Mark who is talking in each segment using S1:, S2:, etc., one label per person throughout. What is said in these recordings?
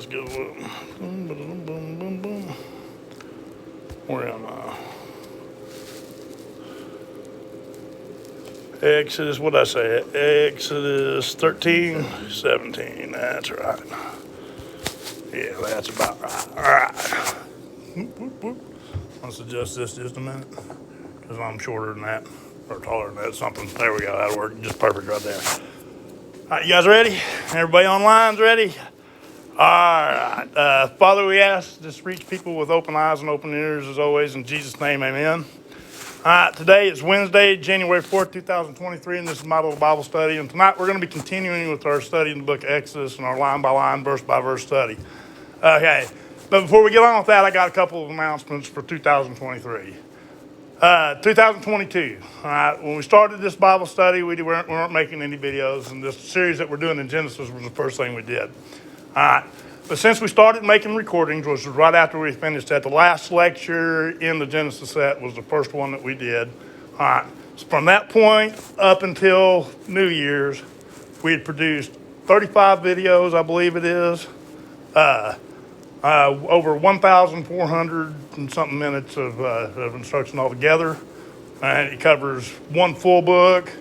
S1: this go up. Where am I? Exodus, what did I say? Exodus 13, 17. That's right. Yeah, that's about right. All right. Let's adjust this just a minute because I'm shorter than that or taller than that. Something. There we go. That'll work just perfect right there. All right, you guys ready? Everybody online's ready? All right. Father, we ask just reach people with open eyes and open ears as always. In Jesus' name, amen. All right, today is Wednesday, January 4th, 2023, and this is my little Bible study. And tonight we're going to be continuing with our study in the book of Exodus and our line-by-line, verse-by-verse study. Okay, but before we get on with that, I got a couple of announcements for 2023. 2022, all right, when we started this Bible study, we weren't making any videos, and this series that we're doing in Genesis was the first thing we did. All right, but since we started making recordings, which was right after we finished that, the last lecture in the Genesis set was the first one that we did. All right, so from that point up until New Year's, we had produced 35 videos, I believe it is, over 1,400 and something minutes of instruction altogether. And it covers one full book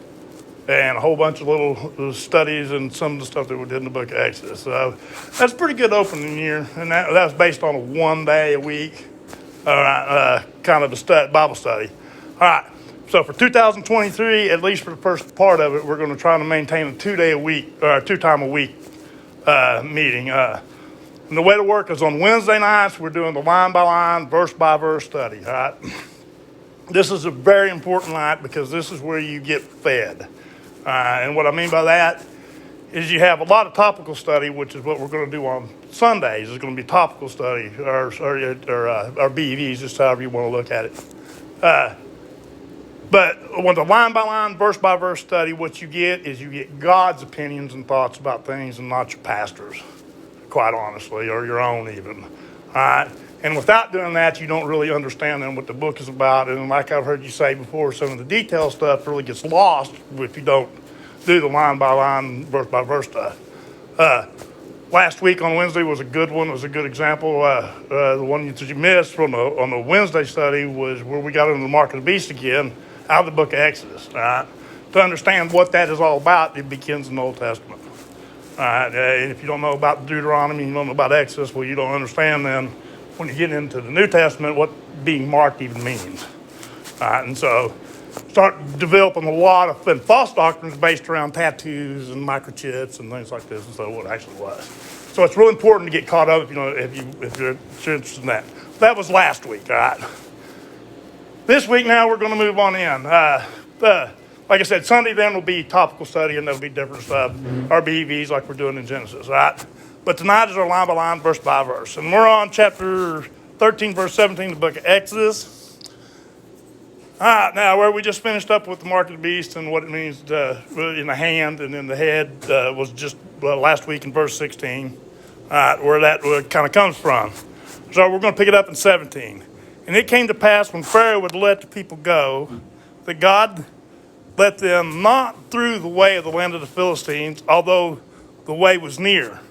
S1: and a whole bunch of little studies and some of the stuff that we did in the book of Exodus. So that's a pretty good opening year, and that was based on a 1 day a week, kind of a Bible study. All right, so for 2023, at least for the first part of it, we're going to try to maintain a 2 day a week, or 2 time a week meeting. And the way to work is on Wednesday nights, we're doing the line-by-line, verse-by-verse study, all right? This is a very important night because this is where you get fed. And what I mean by that is you have a lot of topical study, which is what we're going to do on Sundays. It's going to be topical study, or BEVs, just however you want to look at it. But when the line-by-line, verse-by-verse study, what you get is you get God's opinions and thoughts about things and not your pastor's, quite honestly, or your own even. All right? And without doing that, you don't really understand then what the book is about. And like I've heard you say before, some of the detail stuff really gets lost if you don't do the line-by-line, verse-by-verse stuff. Last week on Wednesday was a good one. It was a good example. The one that you missed on the Wednesday study was where we got into the mark of the beast again out of the book of Exodus. All right? To understand what that is all about, it begins in the Old Testament. All right? And if you don't know about Deuteronomy, you don't know about Exodus, well, you don't understand then when you get into the New Testament what being marked even means. All right? And so start developing a lot of false doctrines based around tattoos and microchips and things like this instead of what it actually was. So it's really important to get caught up, if you're interested in that. That was last week, all right? This week now we're going to move on in. Like I said, Sunday then will be topical study and there'll be different stuff, our BEVs like we're doing in Genesis, right? But tonight is our line by line, verse by verse. And we're on chapter 13, verse 17, the book of Exodus. All right, now where we just finished up with the mark of the beast and what it means in the hand and in the head was just last week in verse 16, where that kind of comes from. So we're going to pick it up in 17. And it came to pass when Pharaoh would let the people go, that God let them not through the way of the land of the Philistines, although the way was near.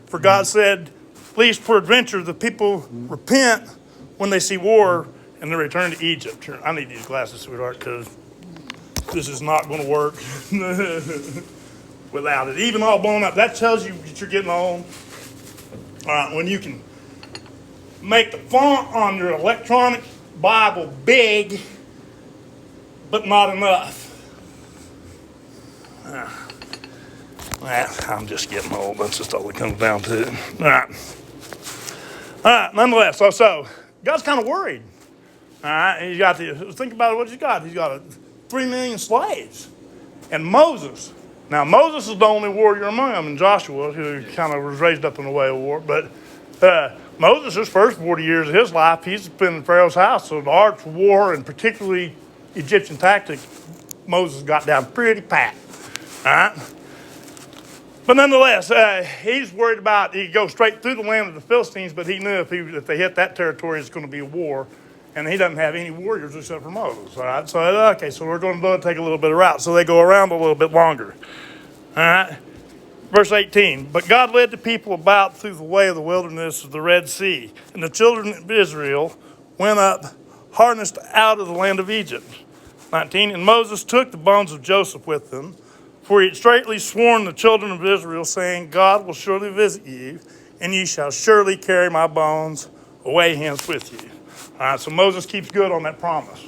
S1: For God said, lest peradventure the people repent when they see war and they return to Egypt. I need these glasses, sweetheart, because this is not going to work without it. Even all blown up. That tells you that you're getting old. All right, when you can make the font on your electronic Bible big, but not enough. I'm just getting old. That's just all it comes down to. All right. Nonetheless, so God's kind of worried. All right. And think about it. What he's got? He's got 3 million slaves, and Moses. Now Moses is the only warrior among them, and Joshua, who kind of was raised up in the way of war. But Moses, his first 40 years of his life, he's been in Pharaoh's house. So the arts of war, and particularly Egyptian tactics, Moses got down pretty pat. All right. But nonetheless, he's worried about he go straight through the land of the Philistines, but he knew if they hit that territory, it's going to be a war, and he doesn't have any warriors except for Moses. All right, so we're going to take a little bit of route. So they go around a little bit longer. All right, Verse 18, but God led the people about through the way of the wilderness of the Red Sea, and the children of Israel went up harnessed out of the land of Egypt. 19, and Moses took the bones of Joseph with them, for he had straitly sworn the children of Israel, saying, God will surely visit you, and ye shall surely carry my bones away hence with you. All right, so Moses keeps good on that promise.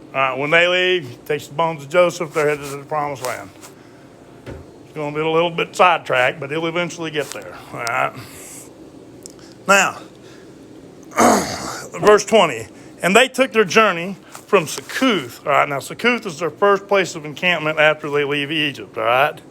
S1: All right, when they leave, he takes the bones of Joseph, they're headed to the promised land. It's going to be a little bit sidetracked, but he'll eventually get there. All right. Now, verse 20, and they took their journey from Succoth. All right, now Succoth is their first place of encampment after they leave Egypt. All right,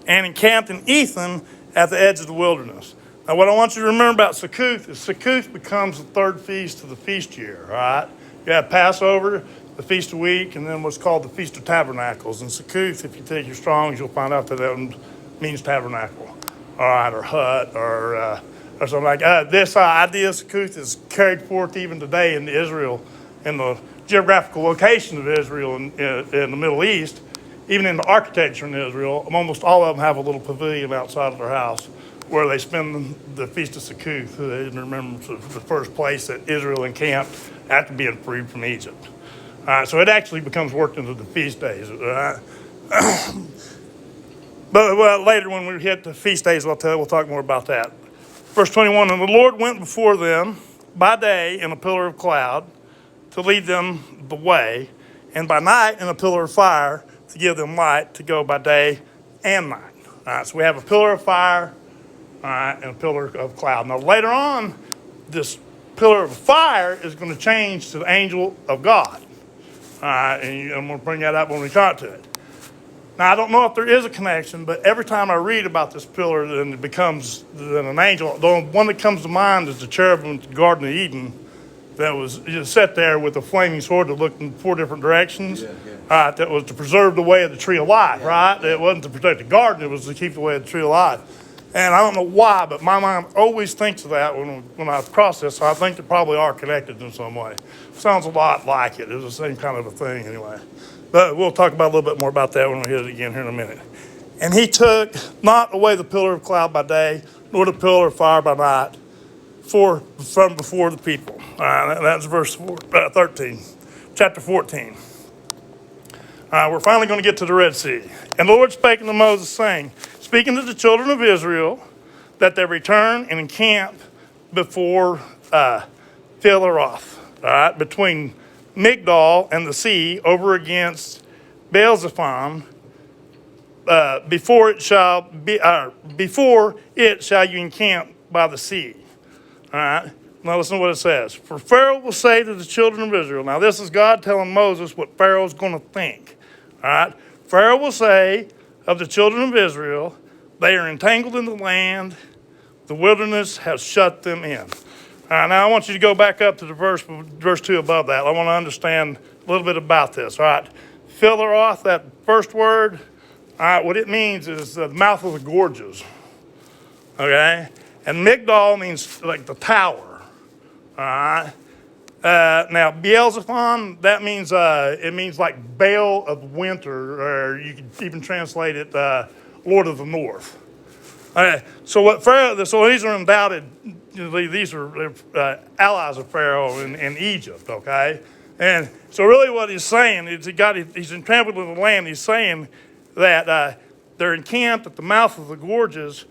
S1: and encamped in Etham at the edge of the wilderness. Now, what I want you to remember about Succoth is Succoth becomes the third feast of the feast year. All right, you have Passover, the Feast of Week, and then what's called the Feast of Tabernacles. And Succoth, if you take your Strongs, you'll find out that that means tabernacle, all right, or hut, or something like that. This idea of Succoth is carried forth even today in Israel, in the geographical location of Israel in the Middle East, even in the architecture in Israel. Almost all of them have a little pavilion outside of their house where they spend the Feast of Succoth, in remembrance of the first place that Israel encamped after being freed from Egypt. So it actually becomes worked into the feast days. But later when we hit the feast days, we'll talk more about that. Verse 21, and the Lord went before them by day in a pillar of cloud to lead them the way, and by night in a pillar of fire to give them light to go by day and night. All right, so we have a pillar of fire, all right, and a pillar of cloud. Now later on, this pillar of fire is going to change to the angel of God. All right, and I'm going to bring that up when we talk to it. Now, I don't know if there is a connection, but every time I read about this pillar, then it becomes an angel. The one that comes to mind is the cherubim in the Garden of Eden that was just set there with a flaming sword that looked in 4 different directions. Right, that was to preserve the way of the tree of life, right? It wasn't to protect the garden, it was to keep the way of the tree of life. And I don't know why, but my mind always thinks of that when I cross this, so I think they probably are connected in some way. Sounds a lot like it. It was the same kind of a thing anyway. But we'll talk about a little bit more about that when we hit it again here in a minute. And he took not away the pillar of cloud by day, nor the pillar of fire by night, from before the people. That's verse 13, chapter 14. We're finally going to get to the Red Sea. And the Lord spake unto Moses, saying, speaking to the children of Israel, that they return and encamp before Philaroth, all right, between Migdol and the sea, over against Baal-zephon. Before it shall you encamp by the sea. All right. Now listen to what it says. For Pharaoh will say to the children of Israel. Now this is God telling Moses what Pharaoh's going to think. All right. Pharaoh will say of the children of Israel, they are entangled in the land. The wilderness has shut them in. All right, now I want you to go back up to the verse 2 above that. I want to understand a little bit about this. All right. Philaroth, that first word, all right, what it means is the mouth of the gorges. Okay. And Migdol means like the tower. All right. Now, Baal-zephon, that means, it means like Baal of winter, or you could even translate it, Lord of the North. Okay, so these are undoubted, these are allies of Pharaoh in Egypt, okay? And so really what he's saying is he's entrapped in the land. He's saying that they're encamped at the mouth of the gorges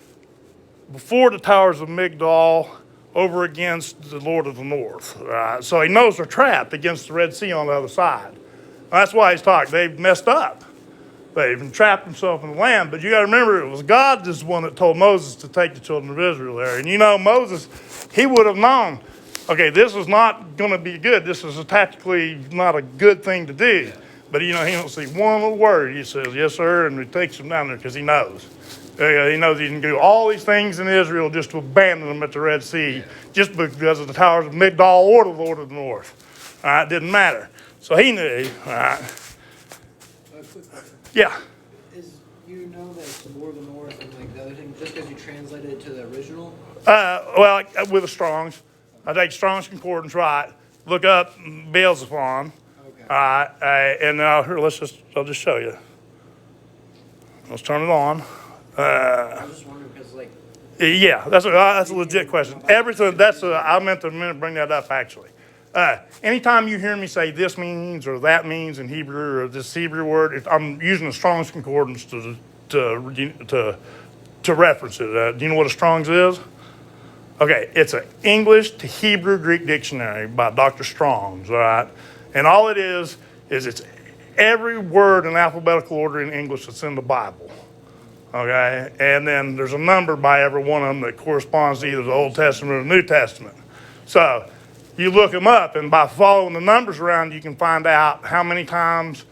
S1: before the towers of Migdol, over against the Lord of the North. So he knows they're trapped against the Red Sea on the other side. That's why he's talking. They've messed up. They've entrapped themselves in the land. But you got to remember, it was God that's the one that told Moses to take the children of Israel there. And you know, Moses, he would have known, okay, this is not going to be good. This is tactically not a good thing to do. But, you know, he don't see one little word. He says, yes, sir, and he takes them down there because he knows. He knows he can do all these things in Israel just to abandon them at the Red Sea, just because of the towers of Migdol or the Lord of the North. All right, didn't matter. So he knew. All right. Yeah.
S2: You know that it's the Lord of the North and like the other thing, just because you translated it to the original?
S1: Well, with the Strong's. I take Strong's Concordance, right. Look up Baal-zephon. Okay. All right. And I'll just show you. Let's turn it on.
S2: I was just wondering because, like,
S1: Yeah, that's a legit question. Everything, I meant to bring that up actually. Anytime you hear me say this means or that means in Hebrew or this Hebrew word, I'm using the Strong's Concordance to reference it. Do you know what a Strong's is? Okay, it's an English to Hebrew Greek dictionary by Dr. Strong's, all right? And all it is it's every word in alphabetical order in English that's in the Bible, okay? And then there's a number by every one of them that corresponds to either the Old Testament or the New Testament. So you look them up, and by following the numbers around, you can find out how many times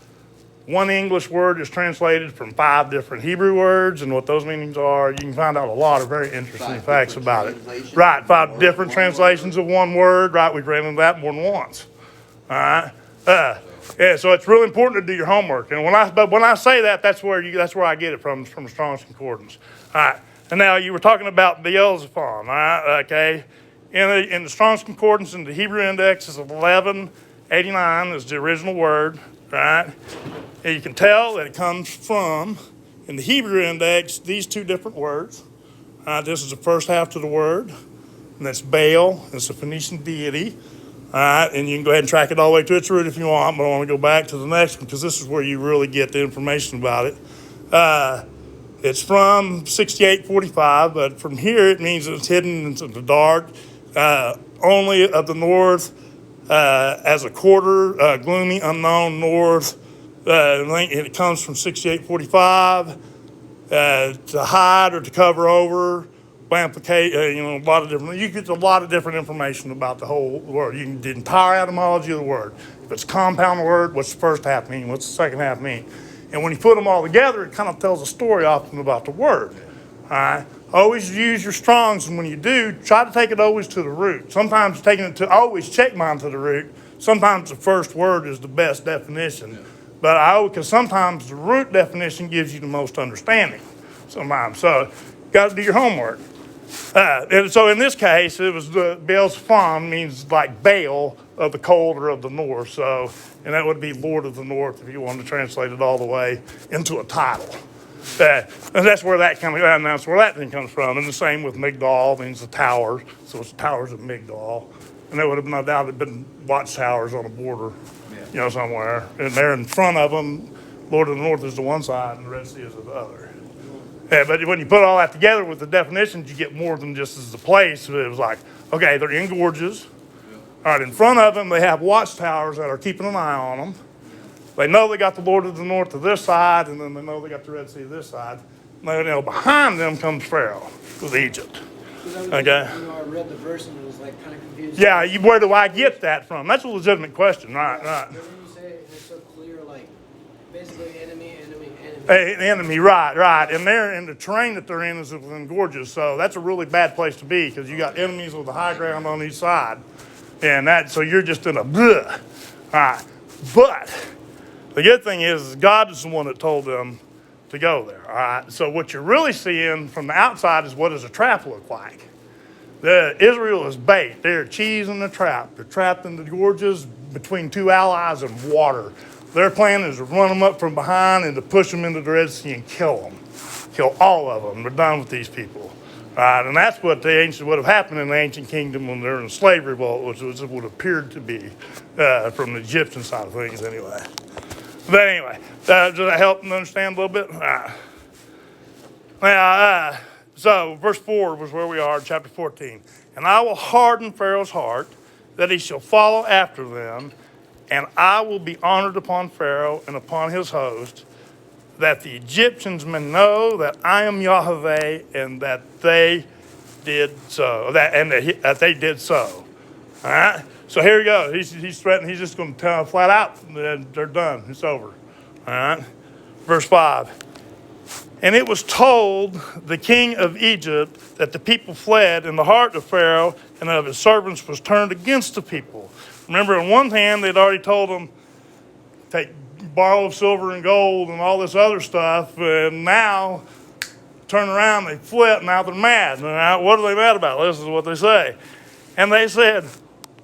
S1: one English word is translated from 5 different Hebrew words and what those meanings are. You can find out a lot of very interesting facts about it. Right, 5 different translations of one word. Right, we've read into that more than once. All right. Yeah, so it's really important to do your homework. And when I say that, that's where I get it from Strong's Concordance. All right. And now you were talking about Beelzebub. All right. Okay. In the Strong's Concordance, in the Hebrew Index, is 1189 is the original word. Right. And you can tell that it comes from, in the Hebrew Index, these 2 different words. This is the first half to the word, and that's Baal. It's a Phoenician deity. All right, and you can go ahead and track it all the way to its root if you want, but I want to go back to the next one because this is where you really get the information about it. It's from 6845, but from here it means it's hidden into the dark, only of the north, as a quarter, gloomy, unknown north. It comes from 6845 to hide or to cover over, implicate, a lot of different. You get a lot of different information about the whole word. You can get the entire etymology of the word. If it's a compound word, what's the first half mean? What's the second half mean? And when you put them all together, it kind of tells a story often about the word. All right. Always use your Strongs, and when you do, try to take it always to the root. Sometimes I always check mine to the root. Sometimes the first word is the best definition, because sometimes the root definition gives you the most understanding. Sometimes, so got to do your homework. And so in this case, it was the Beelzebub means like Baal of the cold or of the north. So, and that would be Lord of the North if you wanted to translate it all the way into a title. And that's where that thing comes from. And the same with Migdal, means the tower. So it's the towers of Migdal. And there would have no doubt been watchtowers on a border, somewhere. And there in front of them, Lord of the North is the one side and the Red Sea is the other. Yeah, but when you put all that together with the definitions, you get more than just as a place. It was like, okay, they're in gorges. All right, in front of them, they have watchtowers that are keeping an eye on them. They know they got the Lord of the North to this side, and then they know they got the Red Sea to this side. And they know behind them comes Pharaoh with Egypt. Okay?
S2: I read the verse and it was like kind of confused.
S1: Yeah, where do I get that from? That's a legitimate question, right?
S2: But when you say it, it's so clear, like basically enemy.
S1: Enemy, right. And they're in the terrain that they're in is within gorges, so that's a really bad place to be because you got enemies with the high ground on each side, and so you're just in a bleh. All right, but the good thing is God is the one that told them to go there. All right, so what you're really seeing from the outside is what does a trap look like? Israel is bait. They're cheese in the trap. They're trapped in the gorges between 2 allies and water. Their plan is to run them up from behind and to push them into the Red Sea and kill them. Kill all of them. They're done with these people. And that's what would have happened in the ancient kingdom when they're in slavery, which would appear to be from the Egyptian side of things anyway. But anyway, does that help them understand a little bit? So verse 4 was where we are in chapter 14. And I will harden Pharaoh's heart, that he shall follow after them, and I will be honored upon Pharaoh and upon his host, that the Egyptians may know that I am Yahweh, and that they did so. That they did so. All right. So here we go. He's threatening. He's just going to tell them flat out that they're done. It's over. All right. Verse 5. And it was told the king of Egypt that the people fled, and the heart of Pharaoh and of his servants was turned against the people. Remember, on one hand, they'd already told them, borrow silver and gold and all this other stuff, and now, turn around, they flip, now they're mad. Now, what are they mad about? This is what they say. And they said,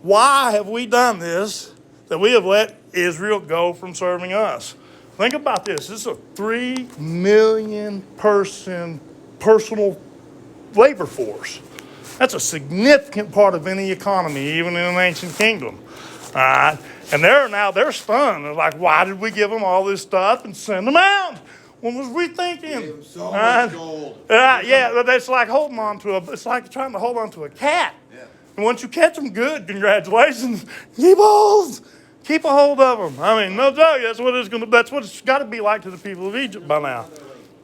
S1: why have we done this, that we have let Israel go from serving us? Think about this. This is a 3 million person personal labor force. That's a significant part of any economy, even in an ancient kingdom. All right? And they're stunned. They're like, why did we give them all this stuff and send them out? What was we thinking?
S3: Gave them so much gold.
S1: Yeah, but it's like it's like trying to hold on to a cat.
S3: Yeah.
S1: And once you catch them good, congratulations. Keep a hold of them. I mean, no joke. That's what it's got to be like to the people of Egypt by now.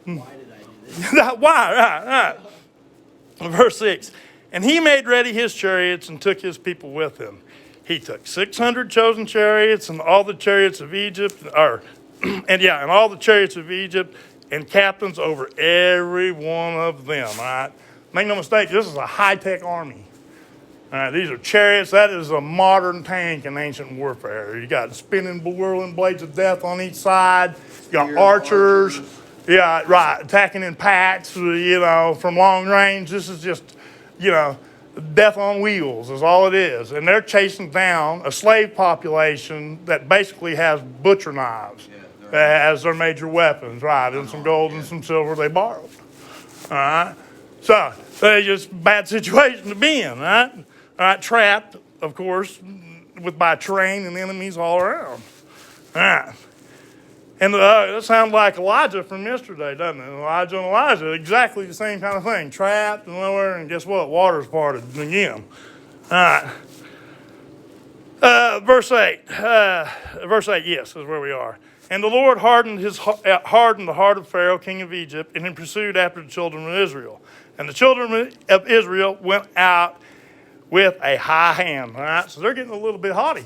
S2: They're like, why did I do this?
S1: Why? Right. Verse 6. And he made ready his chariots and took his people with him. He took 600 chosen chariots and all the chariots of Egypt, and all the chariots of Egypt and captains over every one of them. All right. Make no mistake, this is a high-tech army. All right, these are chariots. That is a modern tank in ancient warfare. You got spinning, whirling blades of death on each side. You got archers. Yeah, right. Attacking in packs, from long range. This is just, death on wheels is all it is. And they're chasing down a slave population that basically has butcher knives as their major weapons, right? And some gold and some silver they borrowed. All right. So, it's just a bad situation to be in, right? All right, trapped, of course, by terrain and enemies all around. All right. And that sounds like Elijah from yesterday, doesn't it? Elijah and Elijah, exactly the same kind of thing. Trapped and nowhere, and guess what? Water's parted again. All right. Verse 8. Verse 8, yes, is where we are. And the Lord hardened the heart of Pharaoh, king of Egypt, and he pursued after the children of Israel. And the children of Israel went out with a high hand. All right, so they're getting a little bit haughty.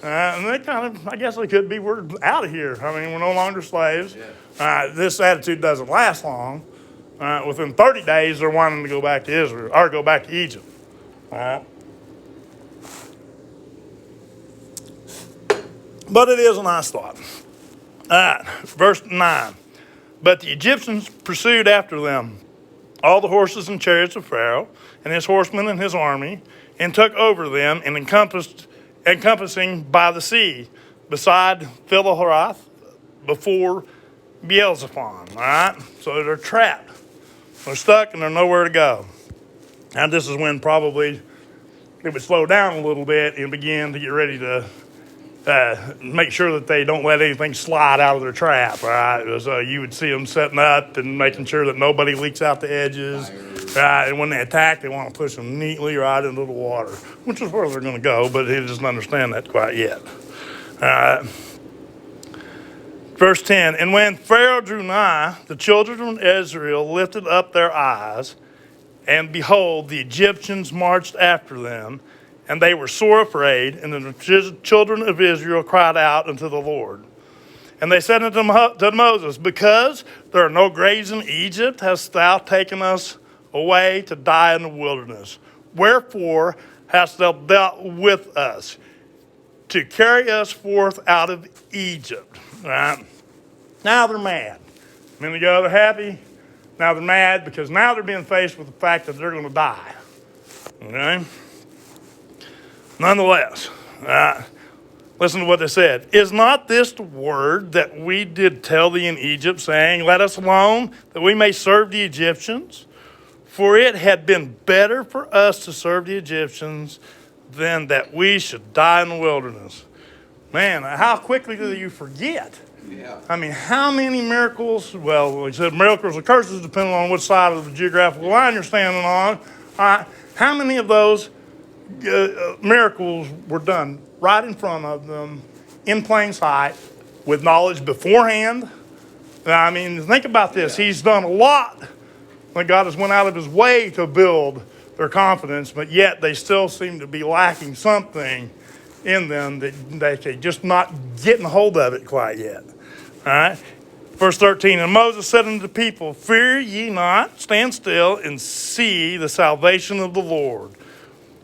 S1: And they I guess they could be, we're out of here. I mean, we're no longer slaves. Yeah. This attitude doesn't last long. Within 30 days, they're wanting to go back to Israel, or go back to Egypt. All right. But it is a nice thought. All right, verse 9. But the Egyptians pursued after them all the horses and chariots of Pharaoh, and his horsemen and his army, and took over them, and encompassing by the sea, beside Philaharoth, before Beelzephon. All right? So they're trapped. They're stuck, and they're nowhere to go. And this is when probably it would slow down a little bit and begin to get ready to make sure that they don't let anything slide out of their trap, right? So you would see them setting up and making sure that nobody leaks out the edges, right? And when they attack, they want to push them neatly right into the water, which is where they're going to go, but he doesn't understand that quite yet. Verse 10, and when Pharaoh drew nigh, the children of Israel lifted up their eyes, and behold, the Egyptians marched after them, and they were sore afraid, and the children of Israel cried out unto the Lord. And they said unto Moses, because there are no graves in Egypt, hast thou taken us away to die in the wilderness? Wherefore hast thou dealt with us, to carry us forth out of Egypt? Right? Now they're mad. A minute ago they're happy. Now they're mad because now they're being faced with the fact that they're going to die. Okay? Nonetheless, listen to what they said. Is not this the word that we did tell thee in Egypt, saying, let us alone, that we may serve the Egyptians? For it had been better for us to serve the Egyptians than that we should die in the wilderness. Man, how quickly do you forget?
S3: Yeah.
S1: I mean, how many miracles, well, we said miracles or curses, depending on which side of the geographical line you're standing on. How many of those miracles were done right in front of them, in plain sight, with knowledge beforehand? I mean, think about this. He's done a lot when God has went out of his way to build their confidence, but yet they still seem to be lacking something in them that they're just not getting a hold of it quite yet. All right? Verse 13, and Moses said unto the people, fear ye not, stand still and see the salvation of the Lord,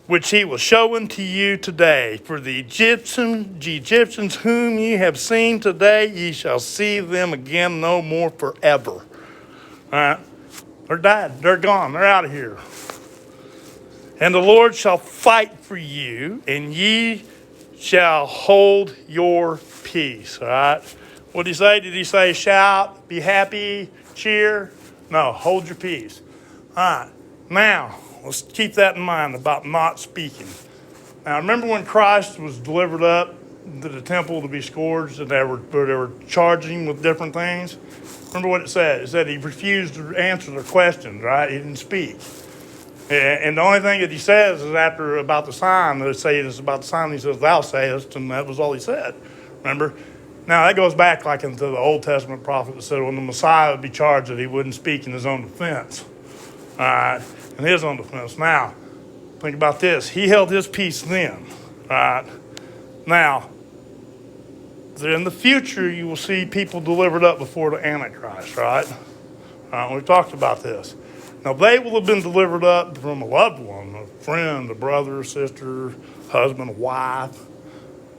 S1: which he will show unto you today. For the Egyptians whom ye have seen today, ye shall see them again no more forever. All right? They're dead. They're gone. They're out of here. And the Lord shall fight for you, and ye shall hold your peace. All right? What did he say? Did he say shout, be happy, cheer? No, hold your peace. All right. Now, let's keep that in mind about not speaking. Now, remember when Christ was delivered up to the temple to be scourged and they were charging him with different things? Remember what it said? It said he refused to answer their questions, right? He didn't speak. And the only thing that he says is after about the sign, they say it's about the sign, he says, thou sayest, and that was all he said. Remember? Now, that goes back like into the Old Testament prophet that said when the Messiah would be charged that he wouldn't speak in his own defense. All right? In his own defense. Now, think about this. He held his peace then. All right? Now, in the future, you will see people delivered up before the Antichrist, right? We've talked about this. Now, they will have been delivered up from a loved one, a friend, a brother, a sister, husband, a wife,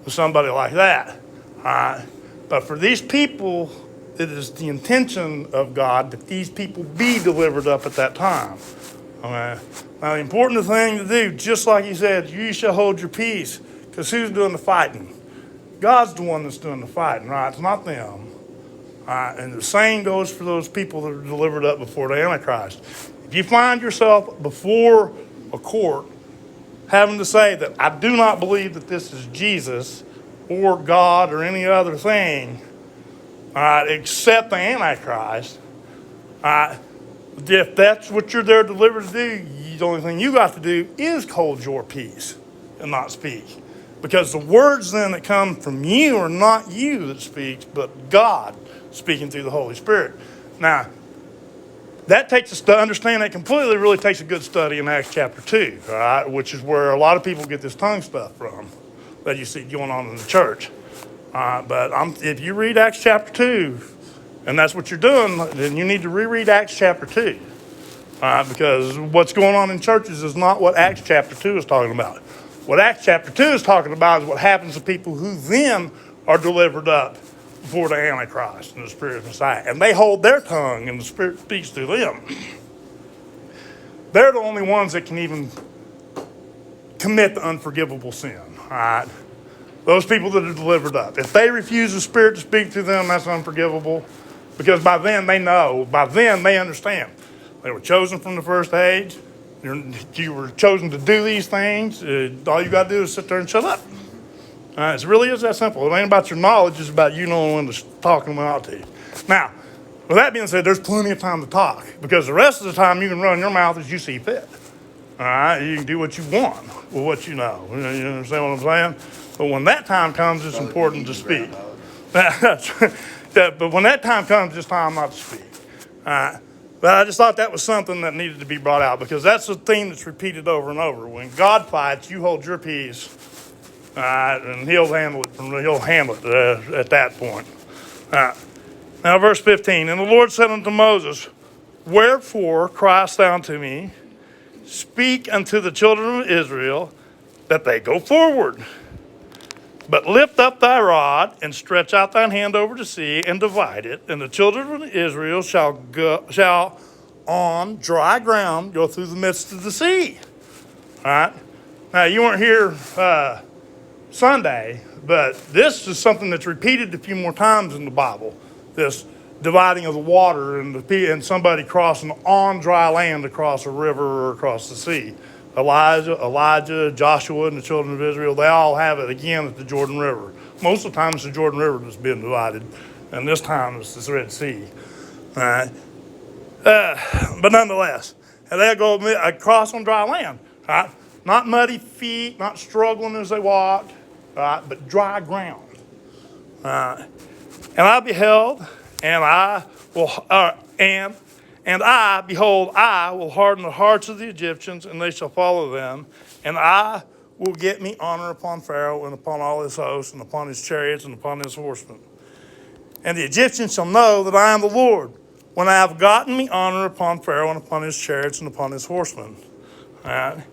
S1: somebody like that. All right? But for these people, it is the intention of God that these people be delivered up at that time. Okay? Now, the important thing to do, just like he said, you shall hold your peace, because who's doing the fighting? God's the one that's doing the fighting, right? It's not them. And the same goes for those people that are delivered up before the Antichrist. If you find yourself before a court having to say that I do not believe that this is Jesus or God or any other thing, except the Antichrist, if that's what you're there delivered to do, the only thing you got to do is hold your peace and not speak. Because the words then that come from you are not you that speaks, but God speaking through the Holy Spirit. Now, that takes us to understand that completely really takes a good study in Acts chapter 2, all right, which is where a lot of people get this tongue stuff from that you see going on in the church. But if you read Acts chapter 2, and that's what you're doing, then you need to reread Acts chapter 2. Because what's going on in churches is not what Acts chapter 2 is talking about. What Acts chapter 2 is talking about is what happens to people who then are delivered up before the Antichrist and the Spirit of Messiah. And they hold their tongue and the Spirit speaks through them. They're the only ones that can even commit the unforgivable sin. All right? Those people that are delivered up. If they refuse the Spirit to speak through them, that's unforgivable. Because by then they know, by then they understand. They were chosen from the first age. You were chosen to do these things. All you got to do is sit there and shut up. It really is that simple. It ain't about your knowledge. It's about you knowing when to talk and when not to. Now, with that being said, there's plenty of time to talk. Because the rest of the time you can run your mouth as you see fit. All right? You can do what you want with what you know. You understand what I'm saying? But when that time comes, it's important to speak. But when that time comes, it's time not to speak. All right? But I just thought that was something that needed to be brought out because that's a theme that's repeated over and over. When God fights, you hold your peace, and He'll handle it. At that point. Now, verse 15. And the Lord said unto Moses, wherefore criest thou unto me? Speak unto the children of Israel that they go forward. But lift up thy rod and stretch out thine hand over the sea and divide it, and the children of Israel shall on dry ground go through the midst of the sea. All right. Now you weren't here Sunday, but this is something that's repeated a few more times in the Bible. This dividing of the water and somebody crossing on dry land across a river or across the sea. Elijah, Joshua, and the children of Israel, they all have it again at the Jordan River. Most of the time it's the Jordan River that's been divided, and this time it's the Red Sea. All right? But nonetheless, they'll go across on dry land. All right? Not muddy feet, not struggling as they walk, right? But dry ground. And I beheld, behold, I will harden the hearts of the Egyptians, and they shall follow them. And I will get me honor upon Pharaoh and upon all his hosts and upon his chariots and upon his horsemen. And the Egyptians shall know that I am the Lord, when I have gotten me honor upon Pharaoh and upon his chariots and upon his horsemen. All right.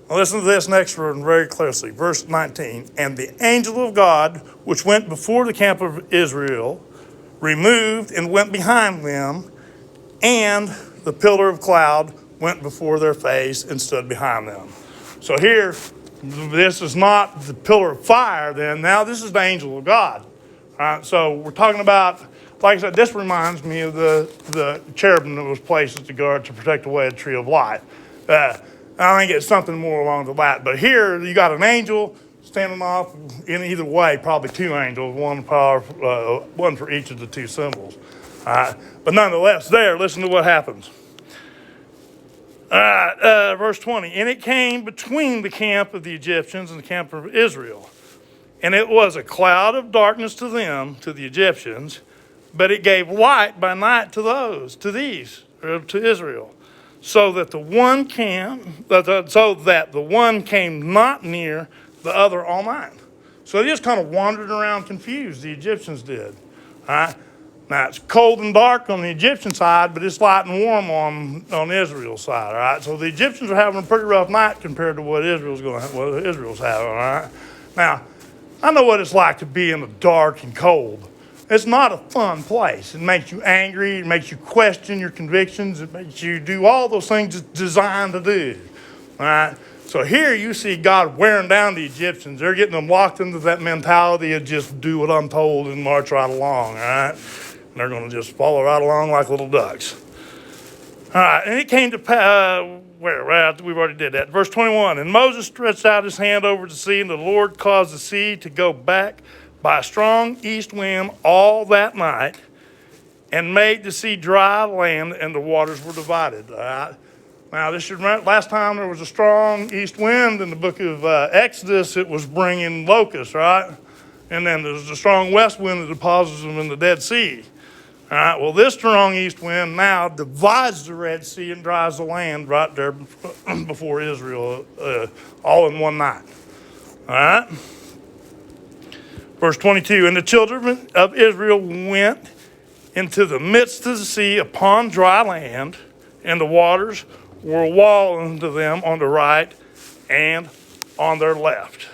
S1: Now listen to this next word very closely. Verse 19. And the angel of God, which went before the camp of Israel, removed and went behind them, and the pillar of cloud went before their face and stood behind them. So here, this is not the pillar of fire then. Now this is the angel of God. All right, so we're talking about like I said, this reminds me of the cherubim that was placed as the guard to protect away the tree of life. I think it's something more along the line. But here you got an angel standing off in either way, probably two angels, one for each of the two symbols. But nonetheless, listen to what happens. Verse 20, and it came between the camp of the Egyptians and the camp of Israel. And it was a cloud of darkness to them, to the Egyptians, but it gave light by night to Israel. So that the one came not near the other all night. So they just kind of wandered around confused, the Egyptians did. All right? Now it's cold and dark on the Egyptian side, but it's light and warm on Israel's side. All right? So the Egyptians are having a pretty rough night compared to what Israel's having. All right? Now, I know what it's like to be in the dark and cold. It's not a fun place. It makes you angry. It makes you question your convictions. It makes you do all those things it's designed to do. All right? So here you see God wearing down the Egyptians. They're getting them locked into that mentality of just do what I'm told and march right along. All right? And they're going to just follow right along like little ducks. All right. And it came to pass, we've already did that. Verse 21, and Moses stretched out his hand over the sea, and the Lord caused the sea to go back by a strong east wind all that night, and made the sea dry land, and the waters were divided. All right? Now, last time there was a strong east wind in the book of Exodus, it was bringing locusts, right? And then there's a strong west wind that deposits them in the Dead Sea. All right, well, this strong east wind now divides the Red Sea and dries the land right there before Israel, all in one night. All right? Verse 22, and the children of Israel went into the midst of the sea upon dry land, and the waters were a wall unto them on the right and on their left.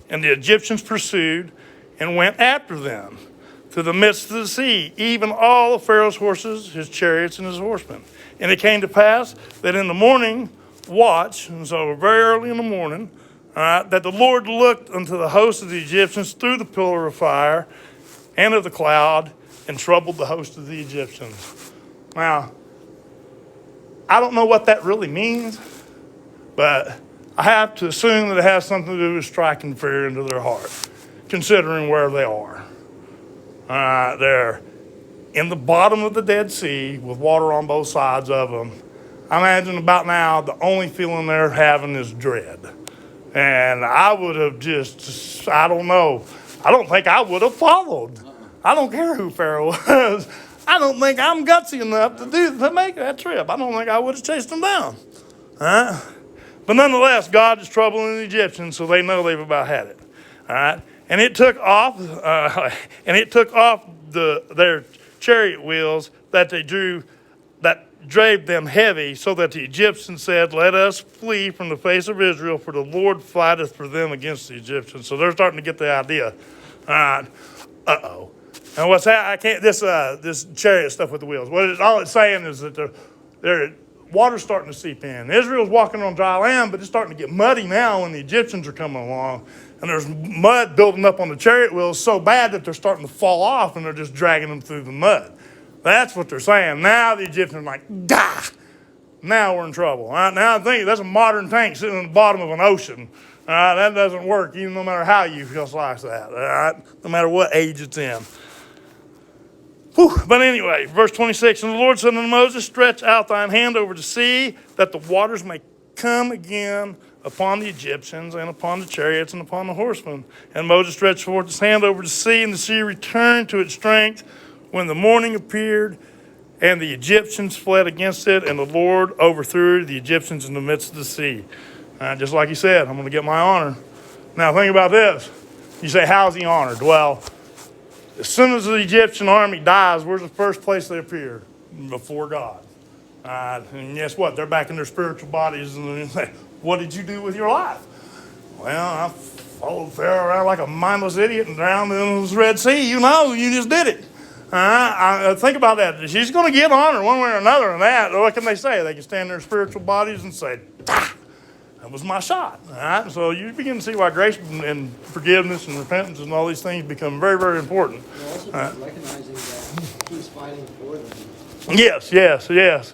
S1: And the Egyptians pursued and went after them to the midst of the sea, even all of Pharaoh's horses, his chariots, and his horsemen. And it came to pass that in the morning watch, and so very early in the morning, that the Lord looked unto the host of the Egyptians through the pillar of fire and of the cloud, and troubled the host of the Egyptians. Now, I don't know what that really means, but I have to assume that it has something to do with striking fear into their heart, considering where they are. They're in the bottom of the Dead Sea with water on both sides of them. I imagine about now the only feeling they're having is dread. And I would have I don't know. I don't think I would have followed. I don't care who Pharaoh was. I don't think I'm gutsy enough to make that trip. I don't think I would have chased them down. But nonetheless, God is troubling the Egyptians, so they know they've about had it. All right? And it took off, their chariot wheels that they drew, that drave them heavy, so that the Egyptians said, let us flee from the face of Israel, for the Lord fighteth for them against the Egyptians. So they're starting to get the idea. All right. Uh-oh. And what's that? This chariot stuff with the wheels. All it's saying is that water's starting to seep in. Israel's walking on dry land, but it's starting to get muddy now when the Egyptians are coming along. And there's mud building up on the chariot wheels so bad that they're starting to fall off, and they're just dragging them through the mud. That's what they're saying. Now the Egyptians are like, dah! Now we're in trouble. All right? Now I think that's a modern tank sitting in the bottom of an ocean. All right? That doesn't work, even no matter how you feel like that. All right? No matter what age it's in. Whew. But anyway, verse 26, and the Lord said unto Moses, stretch out thine hand over the sea, that the waters may come again upon the Egyptians, and upon the chariots, and upon the horsemen. And Moses stretched forth his hand over the sea, and the sea returned to its strength when the morning appeared, and the Egyptians fled against it, and the Lord overthrew the Egyptians in the midst of the sea. Just like he said, I'm going to get my honor. Now think about this. You say, how's he honored? Well, as soon as the Egyptian army dies, where's the first place they appear? Before God. And guess what? They're back in their spiritual bodies, and they say, what did you do with your life? Well, I followed Pharaoh around like a mindless idiot and drowned in the Red Sea. You know, you just did it. Think about that. She's going to get honor one way or another in that. What can they say? They can stand in their spiritual bodies and say, that was my shot. All right? So you begin to see why grace and forgiveness and repentance and all these things become very, very important.
S2: Also recognizing that fighting for them.
S1: Yes,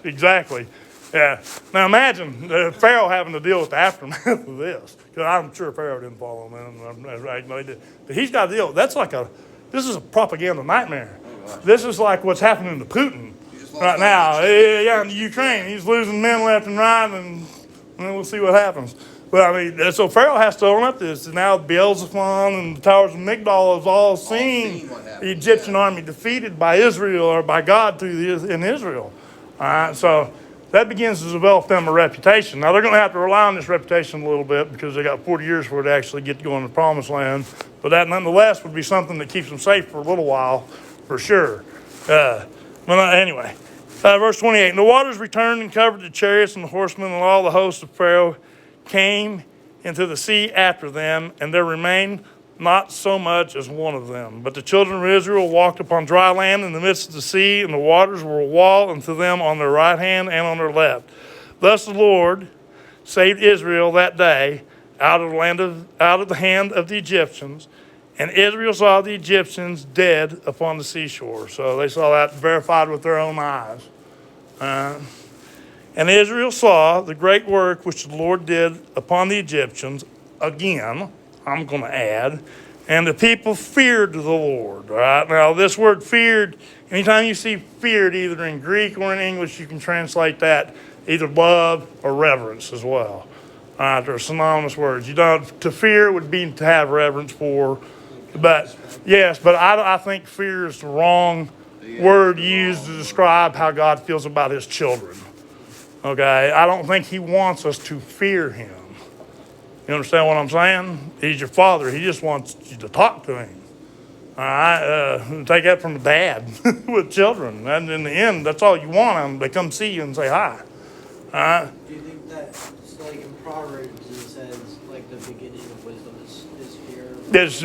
S1: exactly. Yeah. Now imagine Pharaoh having to deal with the aftermath of this, because I'm sure Pharaoh didn't follow him, right? No, he did. But he's got to deal. This is a propaganda nightmare. This is like what's happening to Putin right now. Yeah, in the Ukraine, he's losing men left and right, and we'll see what happens. But I mean, so Pharaoh has to own up to this. And now Beelzephon and the towers of Migdol have all seen the Egyptian army defeated by Israel or by God in Israel. All right, so that begins to develop them a reputation. Now they're going to have to rely on this reputation a little bit because they got 40 years for it to actually get to go in the promised land. But that nonetheless would be something that keeps them safe for a little while, for sure. Anyway, verse 28, and the waters returned and covered the chariots and the horsemen, and all the hosts of Pharaoh came into the sea after them, and there remained not so much as one of them. But the children of Israel walked upon dry land in the midst of the sea, and the waters were a wall unto them on their right hand and on their left. Thus the Lord saved Israel that day out of the hand of the Egyptians, and Israel saw the Egyptians dead upon the seashore. So they saw that verified with their own eyes. And Israel saw the great work which the Lord did upon the Egyptians. Again, I'm going to add, and the people feared the Lord. Right? Now, this word feared, anytime you see feared, either in Greek or in English, you can translate that either love or reverence as well. They're synonymous words. To fear would be to have reverence for. But yes, but I think fear is the wrong word used to describe how God feels about his children. Okay, I don't think he wants us to fear him. You understand what I'm saying? He's your father. He just wants you to talk to him. All right, take that from a dad with children. And in the end, that's all you want them. They come see you and say hi. All right.
S2: Do you think that, like in Proverbs, it says like the beginning of wisdom is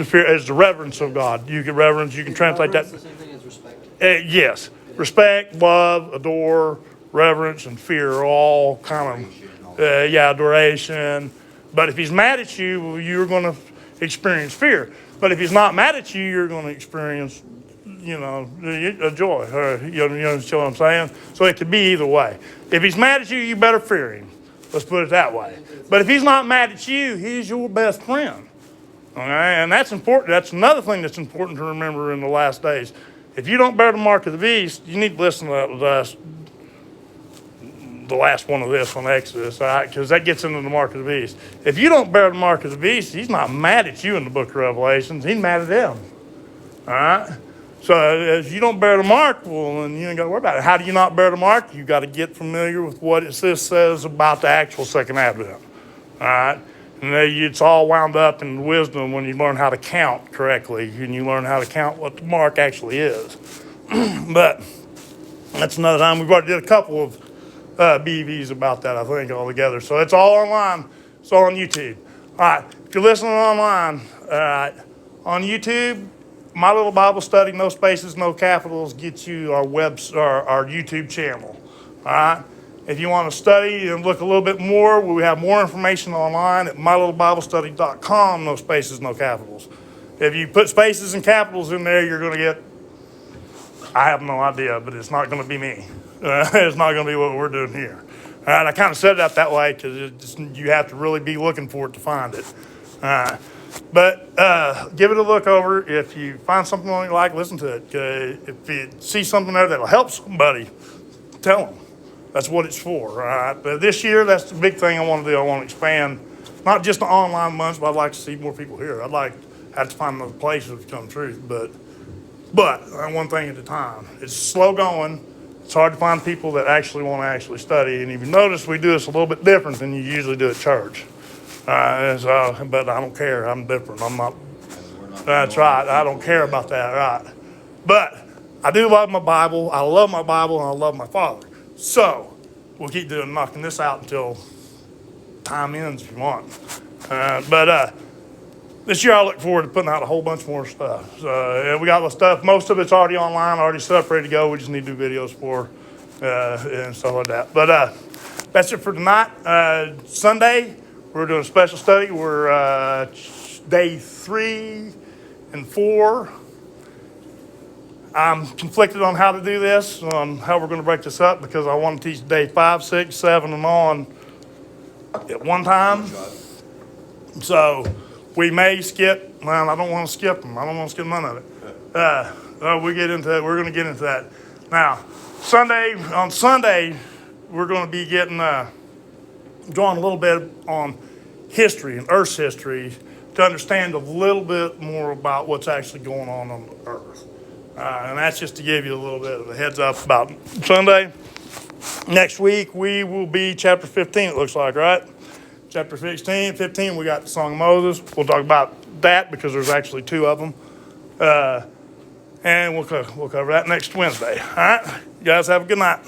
S2: fear?
S1: It's the reverence of God. You can reverence. You can translate that.
S2: Is the same thing as respect?
S1: Yes, respect, love, adore, reverence, and fear are all kind of adoration. But if he's mad at you, you're going to experience fear. But if he's not mad at you, you're going to experience, a joy. You understand what I'm saying? So it could be either way. If he's mad at you, you better fear him. Let's put it that way. But if he's not mad at you, he's your best friend. Okay? And that's important. That's another thing that's important to remember in the last days. If you don't bear the mark of the beast, you need to listen to the last one of this on Exodus, all right? Because that gets into the mark of the beast. If you don't bear the mark of the beast, he's not mad at you in the book of Revelations. He's mad at them. All right? So if you don't bear the mark, well, then you ain't got to worry about it. How do you not bear the mark? You got to get familiar with what it says about the actual second advent. All right? And it's all wound up in wisdom when you learn how to count correctly and you learn how to count what the mark actually is. But that's another time. We've already did a couple of BVs about that, I think, all together. So it's all online. It's all on YouTube. All right. If you're listening online, on YouTube, My Little Bible Study, no spaces, no capitals, gets you our YouTube channel. All right. If you want to study and look a little bit more, we have more information online at mylittlebiblestudy.com, no spaces, no capitals. If you put spaces and capitals in there, you're going to get, I have no idea, but it's not going to be me. It's not going to be what we're doing here. All right, I kind of set it up that way because you have to really be looking for it to find it. All right. But give it a look over. If you find something you like, listen to it. If you see something there that'll help somebody, tell them. That's what it's for, all right? But this year, that's the big thing I want to do. I want to expand, not just the online months, but I'd like to see more people here. I'd like to have to find another place to become truth. But one thing at a time. It's slow going. It's hard to find people that actually want to actually study. And if you notice, we do this a little bit different than you usually do at church. But I don't care. I'm different. I'm not. That's right. I don't care about that, right? But I do love my Bible. I love my Bible, and I love my Father. So we'll keep knocking this out until time ends if you want. But this year I look forward to putting out a whole bunch more stuff. So we got the stuff. Most of it's already online, already set up, ready to go. We just need to do videos for and stuff like that. But that's it for tonight. Sunday, we're doing a special study. We're day 3 and 4. I'm conflicted on how to do this, on how we're going to break this up, because I want to teach day 5, 6, 7, and on at one time. So we may skip. Well, I don't want to skip them. I don't want to skip none of it. We're going to get into that now. On Sunday, we're going to be getting drawing a little bit on history and Earth's history to understand a little bit more about what's actually going on the Earth. And that's just to give you a little bit of a heads up about Sunday. Next week, we will be chapter 15, it looks like, right? Chapter 15, we got the Song of Moses. We'll talk about that because there's actually 2 of them. And we'll cover that next Wednesday. All right? You guys have a good night.